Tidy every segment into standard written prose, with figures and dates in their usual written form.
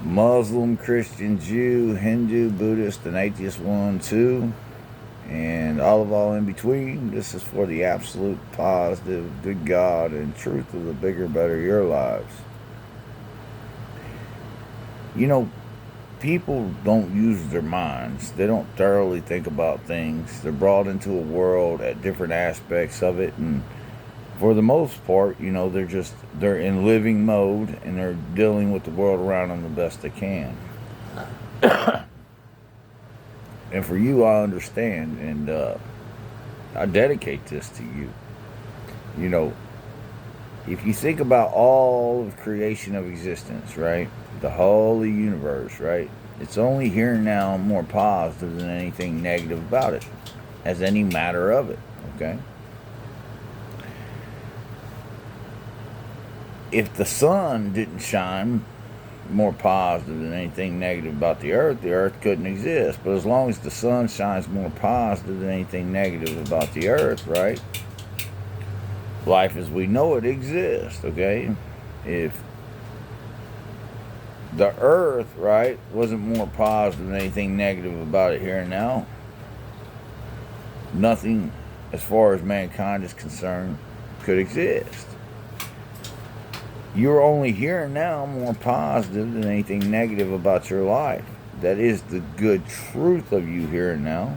Muslim, Christian, Jew, Hindu, Buddhist, and atheist one, too, and all in between. This is for the absolute positive, good God, and truth of the bigger, better your lives. You know, people don't use their minds. They don't thoroughly think about things. They're brought into a world at different aspects of it, and for the most part, they're in living mode and they're dealing with the world around them the best they can. And for you, I understand, and I dedicate this to you. You know, if you think about all of creation of existence, right? The whole universe, right? It's only here and now more positive than anything negative about it, as any matter of it, okay? If the sun didn't shine more positive than anything negative about the earth couldn't exist. But as long as the sun shines more positive than anything negative about the earth, right? Life as we know it exists, okay? If the earth, right, wasn't more positive than anything negative about it here and now, nothing, as far as mankind is concerned, could exist. You're only here and now more positive than anything negative about your life. That is the good truth of you here and now.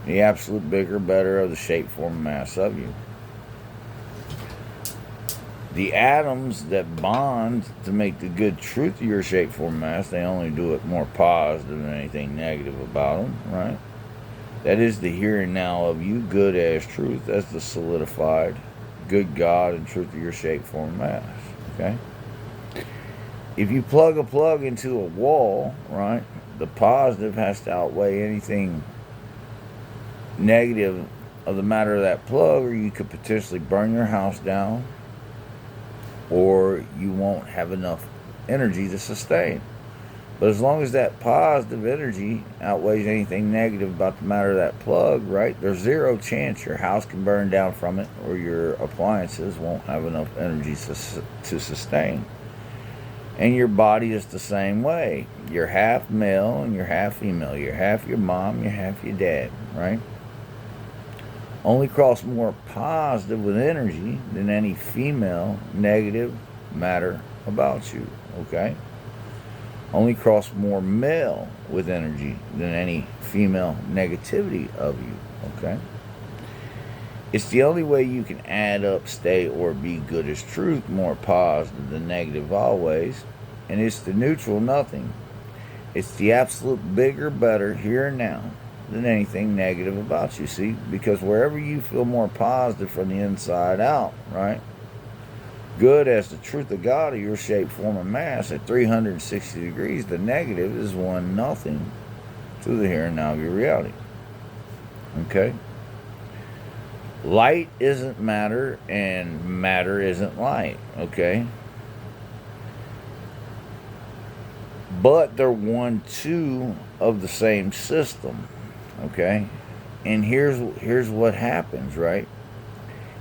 The absolute bigger, better of the shape, form, and mass of you. The atoms that bond to make the good truth of your shape, form, and mass, they only do it more positive than anything negative about them, right? That is the here and now of you, good as truth. That's the solidified good God and truth of your shape, form, and mass. Okay? If you plug a plug into a wall, right, the positive has to outweigh anything negative of the matter of that plug, or you could potentially burn your house down, or you won't have enough energy to sustain. But as long as that positive energy outweighs anything negative about the matter of that plug, right, there's zero chance your house can burn down from it or your appliances won't have enough energy to sustain. And your body is the same way. You're half male and you're half female. You're half your mom, you're half your dad, right? Only cross more positive with energy than any female negative matter about you, okay? Only cross more male with energy than any female negativity of you, okay? It's the only way you can add up, stay, or be good as truth, more positive than negative always. And it's the neutral nothing. It's the absolute bigger, better here and now than anything negative about you, see? Because wherever you feel more positive from the inside out, right? Good as the truth of God of your shape, form, and mass at 360 degrees, the negative is one nothing to the here and now of your reality. Okay? Light isn't matter, and matter isn't light. Okay? But they're one, two of the same system. Okay? And here's what happens, right?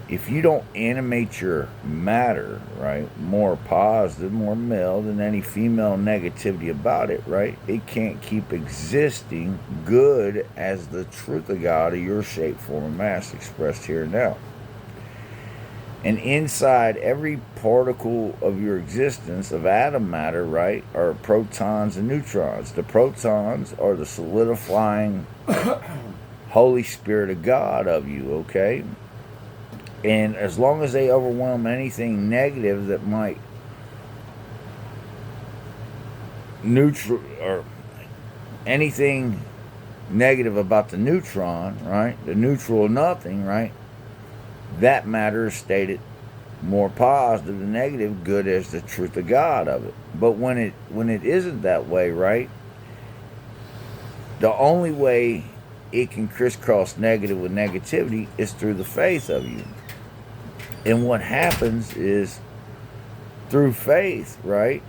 If you don't animate your matter, right, more positive, more male than any female negativity about it, right, it can't keep existing good as the truth of God of your shape, form, and mass expressed here and now. And inside every particle of your existence of atom matter, right, are protons and neutrons. The protons are the solidifying Holy Spirit of God of you, okay? And as long as they overwhelm anything negative that might neutral or anything negative about the neutron, right? The neutral nothing, right? That matter is stated more positive than negative, good as the truth of God of it. But when it isn't that way, right? The only way it can crisscross negative with negativity is through the faith of you. And what happens is, through faith, right,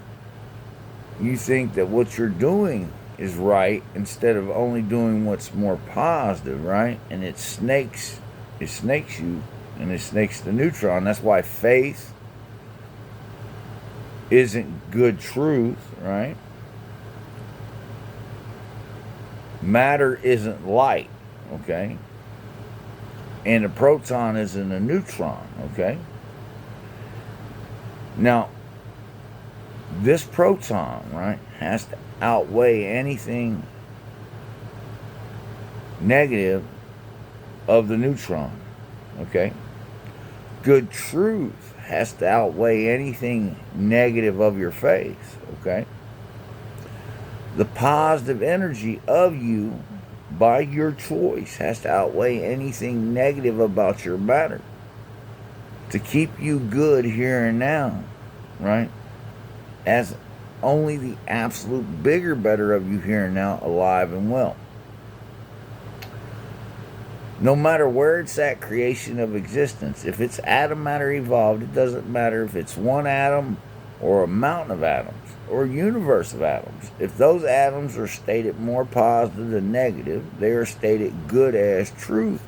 you think that what you're doing is right instead of only doing what's more positive, right? And it snakes you, and it snakes the neutron. That's why faith isn't good truth, right? Matter isn't light, okay? And a proton isn't a neutron, okay? Now, this proton, right, has to outweigh anything negative of the neutron, okay? Good truth has to outweigh anything negative of your faith, okay? The positive energy of you by your choice has to outweigh anything negative about your matter to keep you good here and now, right? As only the absolute bigger better of you here and now, alive and well. No matter where it's at, creation of existence, if it's atom matter evolved, it doesn't matter if it's one atom or a mountain of atoms or a universe of atoms. If those atoms are stated more positive than negative, they are stated good as truth,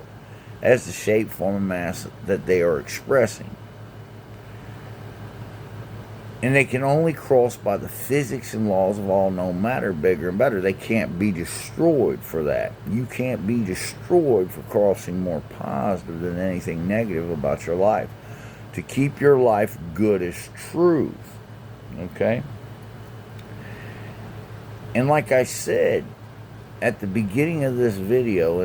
as the shape, form, and mass that they are expressing. And they can only cross by the physics and laws of all known matter, bigger and better. They can't be destroyed for that. You can't be destroyed for crossing more positive than anything negative about your life. To keep your life good as truth. Okay? And like I said at the beginning of this video,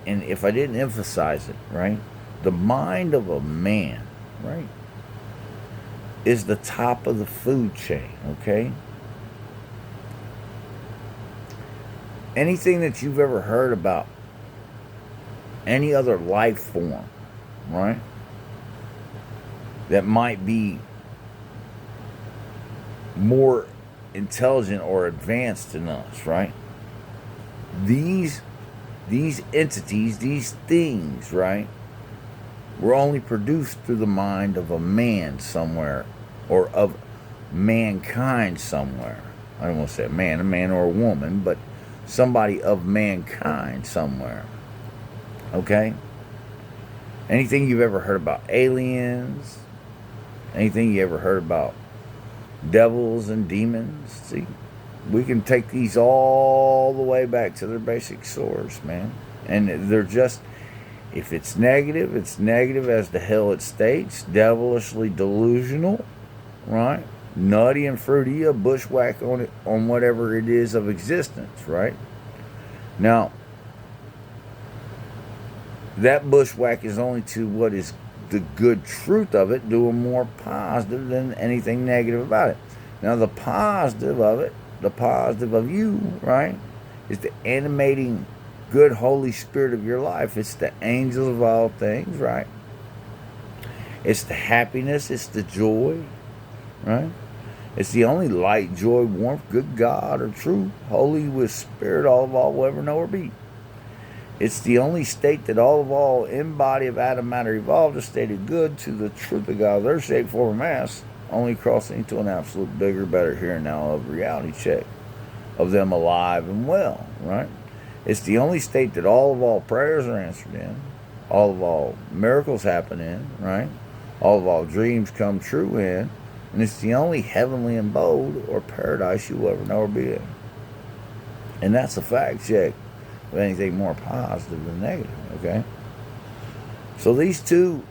and if I didn't emphasize it, right? The mind of a man, right, is the top of the food chain, okay? Anything that you've ever heard about any other life form, right, that might be more intelligent or advanced than us, right? These entities, these things, right, were only produced through the mind of a man somewhere, or of mankind somewhere. I don't want to say a man or a woman, but somebody of mankind somewhere. Okay? Anything you've ever heard about aliens, anything you ever heard about devils and demons, see, we can take these all the way back to their basic source, man. And they're just, if it's negative as the hell it states, devilishly delusional, right? Nutty and fruity, a bushwhack on it, on whatever it is of existence, right? Now, that bushwhack is only to what is the good truth of it, doing more positive than anything negative about it. Now, the positive of it, the positive of you, right, is the animating good Holy Spirit of your life. It's the angels of all things, right? It's the happiness, it's the joy, right? It's the only light, joy, warmth, good God, or true, holy with spirit, all of all will ever know or be. It's the only state that all of all in body of atom matter evolved is stated good to the truth of God, their shape, form, and mass, only crossing to an absolute bigger, better here and now of reality check of them alive and well, right? It's the only state that all of all prayers are answered in, all of all miracles happen in, right? All of all dreams come true in, and it's the only heavenly abode or paradise you will ever know or be in. And that's a fact check of anything more positive than negative, okay? So these two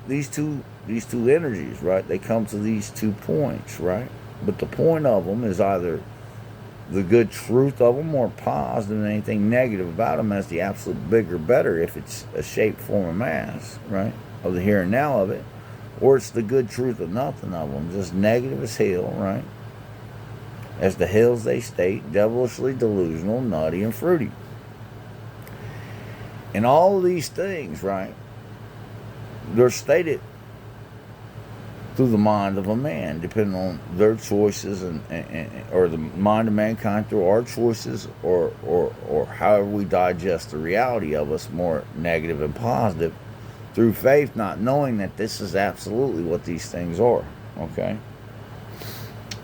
energies, right, they come to these 2 points, right? But the point of them is either the good truth of them or positive than anything negative about them as the absolute bigger, better if it's a shape, form, and mass, right, of the here and now of it, or it's the good truth of nothing of them, just negative as hell, right, as the hells they state, devilishly delusional, nutty, and fruity. And all of these things, right, they're stated through the mind of a man, depending on their choices or the mind of mankind through our choices, or however we digest the reality of us, more negative and positive, through faith, not knowing that this is absolutely what these things are. Okay.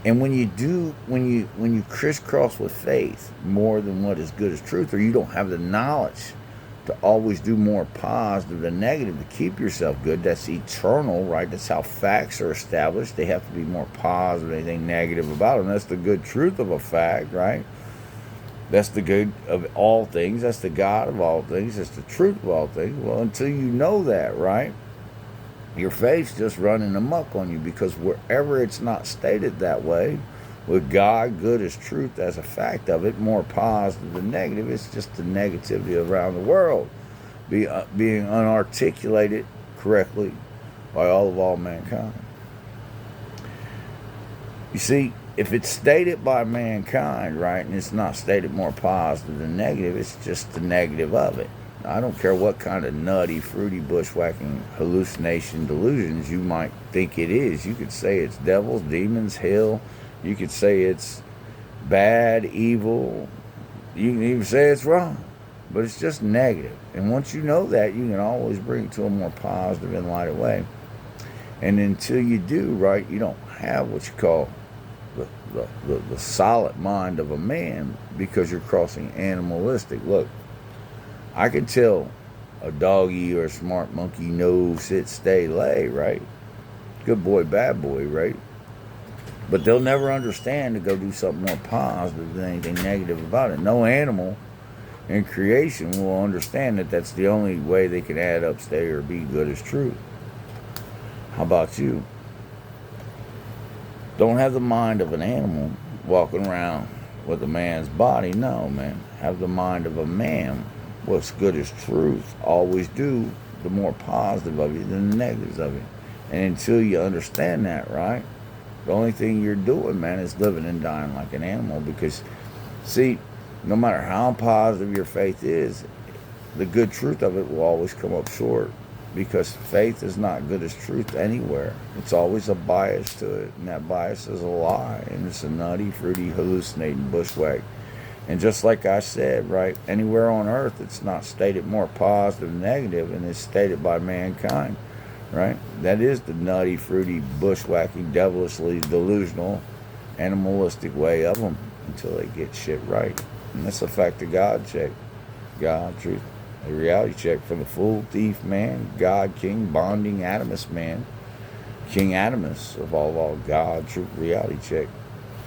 And when you crisscross with faith more than what is good as truth, or you don't have the knowledge to always do more positive than negative to keep yourself good, that's eternal, right? That's how facts are established. They have to be more positive than anything negative about them. That's the good truth of a fact, right? That's the good of all things. That's the God of all things. That's the truth of all things. Well, until you know that, right? Your faith's just running amok on you, because wherever it's not stated that way, with God, good as truth as a fact of it, more positive than negative, it's just the negativity around the world being unarticulated correctly by all mankind. You see, if it's stated by mankind, right, and it's not stated more positive than negative, it's just the negative of it. I don't care what kind of nutty, fruity, bushwhacking hallucination delusions you might think it is. You could say it's devils, demons, hell. You could say it's bad, evil. You can even say it's wrong. But it's just negative. And once you know that, you can always bring it to a more positive and lighter way. And until you do, right, you don't have what you call the solid mind of a man, because you're crossing animalistic. Look, I can tell a doggy or a smart monkey, no, sit, stay, lay, right? Good boy, bad boy, right? But they'll never understand to go do something more positive than anything negative about it. No animal in creation will understand that that's the only way they can add up, stay, or be good as truth. How about you? Don't have the mind of an animal walking around with a man's body. No, man. Have the mind of a man. What's good as truth. Always do the more positive of you than the negatives of you. And until you understand that, right, the only thing you're doing, man, is living and dying like an animal. Because, see, no matter how positive your faith is, the good truth of it will always come up short. Because faith is not good as truth anywhere. It's always a bias to it. And that bias is a lie. And it's a nutty, fruity, hallucinating bushwhack. And just like I said, right, anywhere on earth it's not stated more positive than negative, and it's stated by mankind, right? That is the nutty, fruity, bushwhacking, devilishly delusional, animalistic way of them until they get shit right. And that's a fact of God check. God, truth, a reality check from the fool, thief, man, God, king, bonding, Adamus man, King Adamus of all, God, truth, reality check.